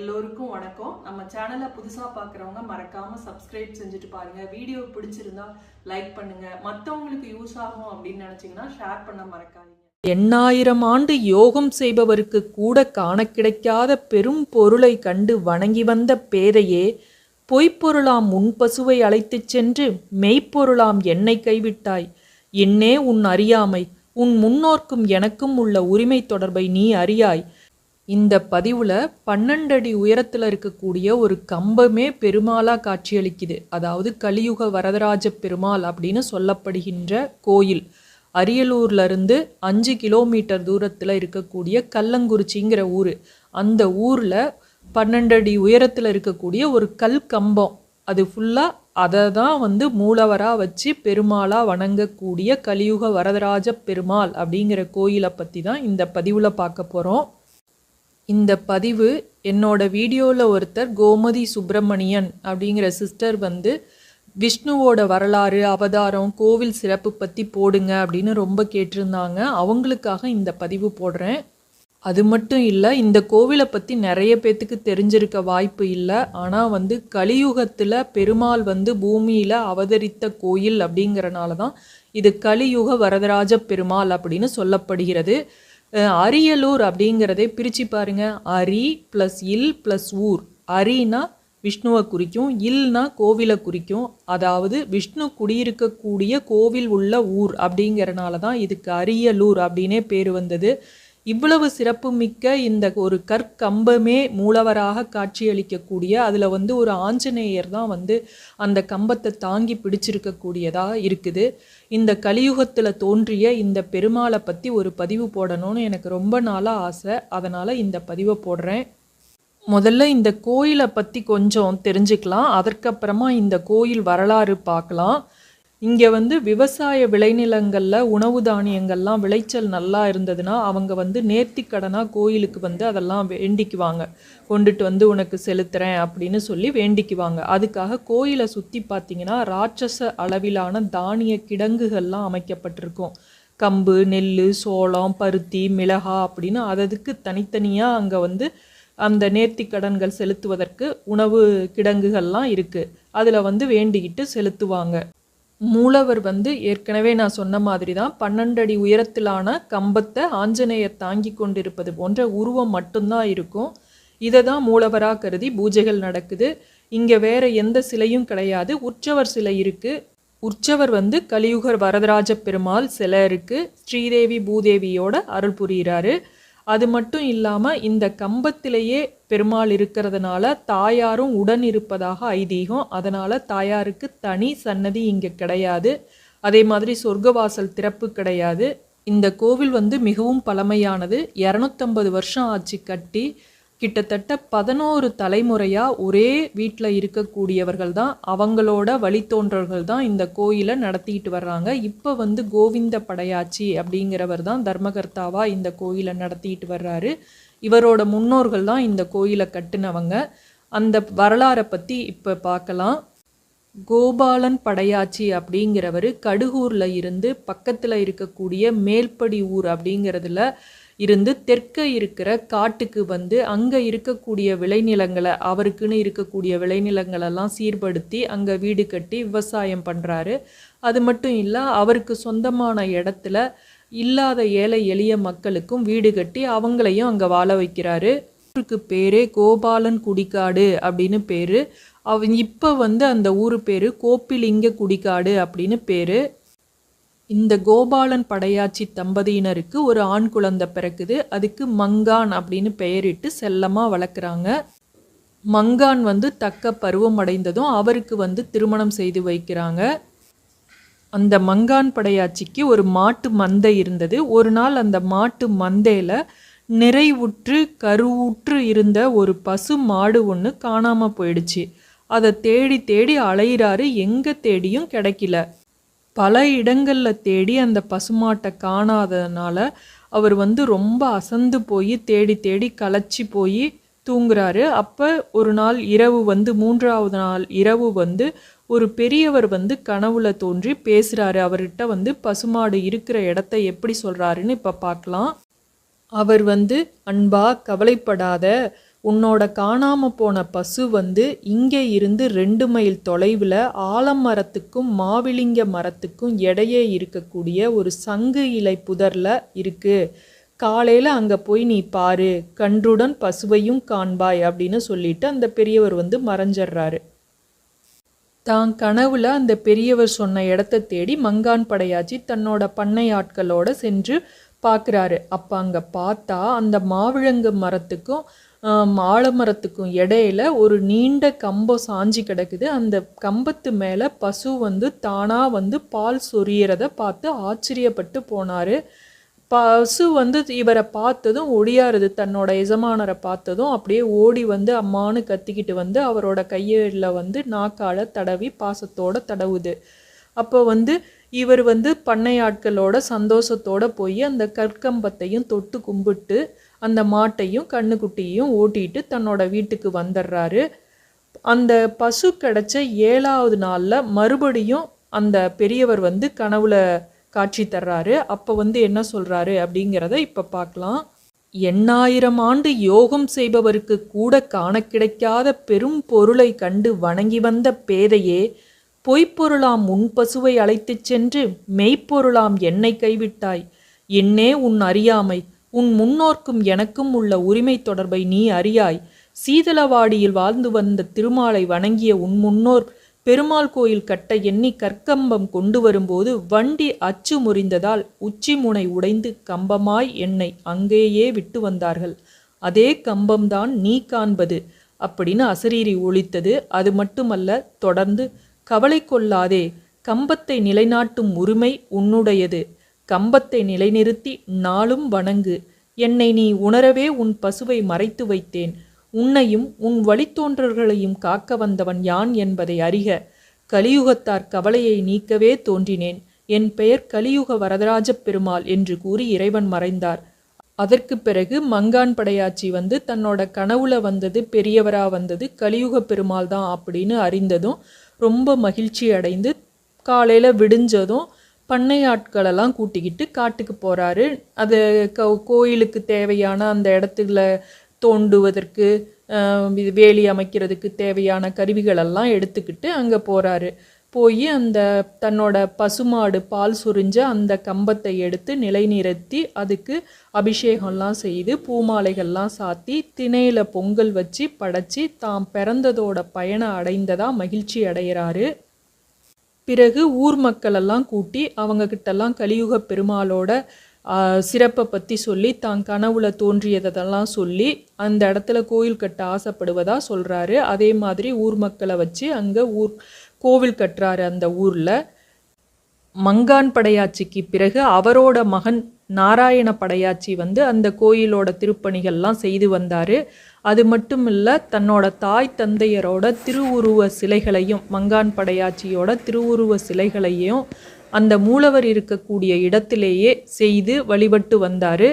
எல்லோருக்கும் வணக்கம். நம்ம சேனலை புதுசா பார்க்குறவங்க மறக்காம சப்ஸ்கிரைப் செஞ்சுட்டு பாருங்க. வீடியோ பிடிச்சிருந்தா லைக் பண்ணுங்க. மற்றவங்களுக்கு யூஸ் ஆகும் அப்படின்னு நினைச்சீங்கன்னா ஷேர் பண்ண மறக்காதீங்க. 8000 ஆண்டு யோகம் செய்பவருக்கு கூட காண கிடைக்காத பெரும் பொருளை கண்டு வணங்கி வந்த பேதையே, பொய்ப்பொருளாம் உன் பசுவை அழைத்துச் சென்று மெய்ப்பொருளாம் என்னை கைவிட்டாய். என்னே உன் அறியாமை, உன் முன்னோர்க்கும் எனக்கும் உள்ள உரிமை தொடர்பை நீ அறியாய். இந்த பதிவில் 12 அடி உயரத்தில் இருக்கக்கூடிய ஒரு கம்பமே பெருமாளாக காட்சியளிக்குது. அதாவது கலியுக வரதராஜ பெருமாள் அப்படின்னு சொல்லப்படுகின்ற கோயில். அரியலூர்லேருந்து 5 கிலோமீட்டர் தூரத்தில் இருக்கக்கூடிய கல்லங்குறிச்சிங்கிற ஊர். அந்த ஊரில் 12 அடி உயரத்தில் இருக்கக்கூடிய ஒரு கல் கம்பம். அது ஃபுல்லாக அதை தான் மூலவராக வச்சு பெருமாளாக வணங்கக்கூடிய கலியுக வரதராஜ பெருமாள் அப்படிங்கிற கோயிலை பற்றி தான் இந்த பதிவில் பார்க்க போகிறோம். இந்த பதிவு என்னோட வீடியோவில் ஒருத்தர் கோமதி சுப்பிரமணியன் அப்படிங்கிற சிஸ்டர் விஷ்ணுவோட வரலாறு, அவதாரம், கோவில் சிறப்பு பற்றி போடுங்க அப்படின்னு ரொம்ப கேட்டிருந்தாங்க. அவங்களுக்காக இந்த பதிவு போடுறேன். அது மட்டும் இல்லை, இந்த கோவிலை பற்றி நிறைய பேர்த்துக்கு தெரிஞ்சிருக்க வாய்ப்பு இல்லை. ஆனால் கலியுகத்தில் பெருமாள் பூமியில் அவதரித்த கோயில் அப்படிங்கிறனால தான் இது கலியுக வரதராஜ பெருமாள் அப்படின்னு சொல்லப்படுகிறது. அரியலூர் அப்படிங்கிறதே பிரித்து பாருங்க. அரி ப்ளஸ் இல் ப்ளஸ் ஊர். அரினா விஷ்ணுவை குறிக்கும், இல்னா கோவிலை குறிக்கும். அதாவது விஷ்ணு குடியிருக்கக்கூடிய கோவில் உள்ள ஊர் அப்படிங்கிறனால தான் இதுக்கு அரியலூர் அப்படின்னே பேர் வந்தது. இவ்வளவு சிறப்பு மிக்க இந்த ஒரு கற்கம்பமே மூலவராக காட்சியளிக்கக்கூடிய, அதில் ஒரு ஆஞ்சநேயர் தான் அந்த கம்பத்தை தாங்கி பிடிச்சிருக்கக்கூடியதாக இருக்குது. இந்த கலியுகத்தில் தோன்றிய இந்த பெருமாளை பற்றி ஒரு பதிவு போடணும்னு எனக்கு ரொம்ப நாளாக ஆசை. அதனால் இந்த பதிவை போடுறேன். முதல்ல இந்த கோயிலை பற்றி கொஞ்சம் தெரிஞ்சுக்கலாம். அதற்கப்புறமா இந்த கோயில் வரலாறு பார்க்கலாம். இங்கே விவசாய விளைநிலங்களில் உணவு தானியங்கள்லாம் விளைச்சல் நல்லா இருந்ததுன்னா அவங்க நேர்த்திக்கடனாக கோயிலுக்கு அதெல்லாம் வேண்டிக்குவாங்க. கொண்டுட்டு உனக்கு செலுத்துகிறேன் அப்படின்னு சொல்லி வேண்டிக்குவாங்க. அதுக்காக கோயிலை சுற்றி பார்த்திங்கன்னா ராட்சச அளவிலான தானிய கிடங்குகள்லாம் அமைக்கப்பட்டிருக்கும். கம்பு, நெல், சோளம், பருத்தி, மிளகா அப்படின்னு அதுக்கு தனித்தனியாக அங்கே அந்த நேர்த்திக்கடன்கள் செலுத்துவதற்கு உணவு கிடங்குகள்லாம் இருக்குது. அதில் வேண்டிக்கிட்டு செலுத்துவாங்க. மூலவர் ஏற்கனவே நான் சொன்ன மாதிரி தான் 12 அடி உயரத்திலான கம்பத்தை ஆஞ்சநேயர் தாங்கி கொண்டிருப்பது போன்ற உருவம் மட்டும்தான் இருக்கும். இதை தான் மூலவராக கருதி பூஜைகள் நடக்குது. இங்கே வேற எந்த சிலையும் கிடையாது. உற்சவர் சிலை இருக்குது. உற்சவர் கலியுகர் வரதராஜ பெருமாள் சிலை இருக்குது. ஸ்ரீதேவி பூதேவியோட அருள் புரிகிறாரு. அது மட்டும் இல்லாமல் இந்த கம்பத்திலேயே பெருமாள் இருக்கிறதுனால தாயாரும் உடன் இருப்பதாக ஐதீகம். அதனால் தாயாருக்கு தனி சன்னதி இங்கே கிடையாது. அதே மாதிரி சொர்க்கவாசல் திறப்பு கிடையாது. இந்த கோவில் மிகவும் பழமையானது. 250 வருஷம் ஆச்சு கட்டி. கிட்டத்தட்ட 11 தலைமுறையாக ஒரே வீட்டில் இருக்கக்கூடியவர்கள் தான், அவங்களோட வழித்தோன்றர்கள் தான் இந்த கோயிலை நடத்திக்கிட்டு வர்றாங்க. இப்போ கோவிந்த படையாச்சி அப்படிங்கிறவர் தான் தர்மகர்த்தாவாக இந்த கோயிலை நடத்திக்கிட்டு வர்றாரு. இவரோட முன்னோர்கள் தான் இந்த கோயிலை கட்டினவங்க. அந்த வரலாறை பற்றி இப்போ பார்க்கலாம். கோபாலன் படையாச்சி அப்படிங்கிறவர் கடுகூரில் இருந்து பக்கத்தில் இருக்கக்கூடிய மேல்படி ஊர் அப்படிங்கிறதுல இருந்து தெற்க இருக்கிற காட்டுக்கு அங்கே இருக்கக்கூடிய விளைநிலங்களை, அவருக்குன்னு இருக்கக்கூடிய விளைநிலங்களெல்லாம் சீர்படுத்தி அங்கே வீடு கட்டி விவசாயம் பண்ணுறாரு. அது மட்டும் இல்லை, அவருக்கு சொந்தமான இடத்துல இல்லாத ஏழை எளிய மக்களுக்கும் வீடு கட்டி அவங்களையும் அங்கே வாழ வைக்கிறாரு. ஊருக்கு பேரே கோபாலன் குடிக்காடு அப்படின்னு பேர். இப்போ அந்த ஊர் பேர் கோப்பிலிங்க குடிக்காடு அப்படின்னு பேர். இந்த கோபாலன் படையாச்சி தம்பதியினருக்கு ஒரு ஆண் குழந்தை பிறக்குது. அதுக்கு மங்கான் அப்படின்னு பெயரிட்டு செல்லமாக வளர்க்குறாங்க. மங்கான் தக்க பருவம் அடைந்ததும் அவருக்கு திருமணம் செய்து வைக்கிறாங்க. அந்த மங்கான் படையாச்சிக்கு ஒரு மாட்டு மந்தை இருந்தது. ஒரு நாள் அந்த மாட்டு மந்தையில் நிறைவுற்று கருவுற்று இருந்த ஒரு பசு மாடு ஒன்று காணாமல் போயிடுச்சு. அதை தேடி தேடி அலையிறாரு. எங்கே தேடியும் கிடைக்கல. பல இடங்களில் தேடி அந்த பசுமாட்டை காணாததுனால அவர் ரொம்ப அசந்து போய் தேடி தேடி களைச்சி போய் தூங்குறாரு. அப்போ ஒரு நாள் இரவு 3ஆவது நாள் இரவு ஒரு பெரியவர் கனவுல தோன்றி பேசுகிறாரு. அவர்கிட்ட பசுமாடு இருக்கிற இடத்த எப்படி சொல்கிறாருன்னு இப்போ பார்க்கலாம். அவர் அன்பா, கவலைப்படாத, உன்னோட காணாம போன பசு வந்து இங்கே இருந்து 2 மைல் தொலைவில் ஆலமரத்துக்கும் மாவிலிங்க மரத்துக்கும் இடையே இருக்கக்கூடிய ஒரு சங்கு இலை புதரில் இருக்கு. காலையில் அங்கே போய் நீ பாரு, கன்றுடன் பசுவையும் காண்பாய் அப்படின்னு சொல்லிட்டு அந்த பெரியவர் வந்து மறைஞ்சிடுறாரு. தான் கனவுல அந்த பெரியவர் சொன்ன இடத்த தேடி மங்கான் படையாச்சி தன்னோட பண்ணை ஆட்களோட சென்று பார்க்குறாரு. அப்போ அங்கே பார்த்தா அந்த மாவிழங்கு மரத்துக்கும் ஆலமரத்துக்கும் இடையில ஒரு நீண்ட கம்பம் சாஞ்சி கிடக்குது. அந்த கம்பத்து மேலே பசு வந்து தானாக வந்து பால் சொரியறத பார்த்து ஆச்சரியப்பட்டு போனார். பசு வந்து இவரை பார்த்ததும் ஒடியாருது. தன்னோட எஜமானரை பார்த்ததும் அப்படியே ஓடி வந்து அம்மானு கத்திக்கிட்டு வந்து அவரோட கையில் வந்து நாக்கால தடவி பாசத்தோட தடவுது. அப்போ வந்து இவர் வந்து பண்ணை ஆட்களோட சந்தோஷத்தோட போய் அந்த கற்கம்பத்தையும் தொட்டு கும்பிட்டு அந்த மாட்டையும் கண்ணுக்குட்டியையும் ஓட்டிட்டு தன்னோட வீட்டுக்கு வந்துடுறாரு. அந்த பசு கிடைச்ச 7வது நாளில் மறுபடியும் அந்த பெரியவர் வந்து கனவுல காட்சி தர்றாரு. அப்போ வந்து என்ன சொல்கிறாரு அப்படிங்கிறத இப்போ பார்க்கலாம். 8000 ஆண்டு யோகம் செய்பவருக்கு கூட காண கிடைக்காத பெரும் பொருளை கண்டு வணங்கி வந்த பேதையே, பொய்ப்பொருளாம் உன் பசுவை அழைத்துச் சென்று மெய்ப்பொருளாம் என்னை கைவிட்டாய். என்னே உன் அறியாமை, உன் முன்னோர்க்கும் எனக்கும் உள்ள உரிமை தொடர்பை நீ அறியாய். சீதளவாடியில் வாழ்ந்து வந்த திருமாலை வணங்கிய உன் முன்னோர் பெருமாள் கோயில் கட்ட எண்ணி கற்கம்பம் கொண்டு வரும்போது வண்டி அச்சு முறிந்ததால் உச்சி முனை உடைந்து கம்பமாய் என்னை அங்கேயே விட்டு வந்தார்கள். அதே கம்பம்தான் நீ காண்பது அப்படின்னு அசரீரி ஒலித்தது. அது மட்டுமல்ல, தொடர்ந்து கவலை கொள்ளாதே, கம்பத்தை நிலைநாட்டும் உரிமை உன்னுடையது. கம்பத்தை நிலைநிறுத்தி நாளும் வணங்கு. என்னை நீ உணரவே உன் பசுவை மறைத்து வைத்தேன். உன்னையும் உன் வழித்தோன்றர்களையும் காக்க வந்தவன் யான் என்பதை அறிக. கலியுகத்தார் கவலையை நீக்கவே தோன்றினேன். என் பெயர் கலியுக வரதராஜ பெருமாள் என்று கூறி இறைவன் மறைந்தார். அதற்கு பிறகு மங்கான் படையாச்சி வந்து தன்னோட கனவுல வந்தது பெரியவரா வந்தது கலியுக பெருமாள் தான் அப்படின்னு அறிந்ததும் ரொம்ப மகிழ்ச்சி அடைந்து காலையில் விடிஞ்சதும் பண்ணை ஆட்களெல்லாம் கூட்டிக்கிட்டு காட்டுக்கு போகிறாரு. அது கோயிலுக்கு தேவையான அந்த இடத்துல தோண்டுவதற்கு வேலி அமைக்கிறதுக்கு தேவையான கருவிகளெல்லாம் எடுத்துக்கிட்டு அங்கே போகிறாரு. போய் அந்த தன்னோட பசுமாடு பால் சுரிஞ்ச அந்த கம்பத்தை எடுத்து நிலைநிறுத்தி அதுக்கு அபிஷேகம்லாம் செய்து பூமாலைகள்லாம் சாத்தி திணையில் பொங்கல் வச்சு படைச்சி தாம் பிறந்ததோட பயனை அடைந்ததா மகிழ்ச்சி அடைகிறாரு. பிறகு ஊர் மக்களெல்லாம் கூட்டி அவங்கக்கிட்டெல்லாம் கலியுக பெருமாளோட சிறப்பை பற்றி சொல்லி தான் கனவுல தோன்றியதெல்லாம் சொல்லி அந்த இடத்துல கோயில் கட்ட ஆசைப்படுவதா சொல்கிறாரு. அதே மாதிரி ஊர் மக்களை வச்சு அங்கே கோவில் கட்டுறாரு அந்த ஊரில். மங்கான் படையாச்சிக்கு பிறகு அவரோட மகன் நாராயண படையாச்சி வந்து அந்த கோயிலோட திருப்பணிகள்லாம் செய்து வந்தார். அது மட்டும் இல்லை, தன்னோட தாய் தந்தையரோட திருவுருவ சிலைகளையும் மங்கான் படையாச்சியோட திருவுருவ சிலைகளையும் அந்த மூலவர் இருக்கக்கூடிய இடத்திலேயே செய்து வழிபட்டு வந்தார்.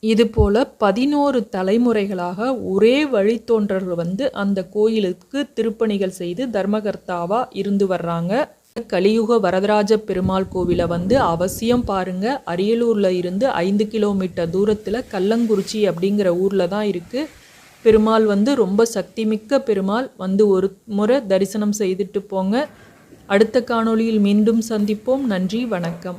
இதுபோல் 11 தலைமுறைகளாக ஒரே வழித்தோன்றர்கள் வந்து அந்த கோயிலுக்கு திருப்பணிகள் செய்து தர்மகர்த்தாவாக இருந்து வர்றாங்க. கலியுக வரதராஜ பெருமாள் கோவிலை வந்து அவசியம் பாருங்க. அரியலூரில் இருந்து 5 கிலோமீட்டர் தூரத்தில் கல்லங்குறிச்சி அப்படிங்கிற ஊரில் தான் இருக்குது. பெருமாள் வந்து ரொம்ப சக்தி மிக்க பெருமாள். வந்து ஒரு முறை தரிசனம் செய்துட்டு போங்க. அடுத்த காணொளியில் மீண்டும் சந்திப்போம். நன்றி, வணக்கம்.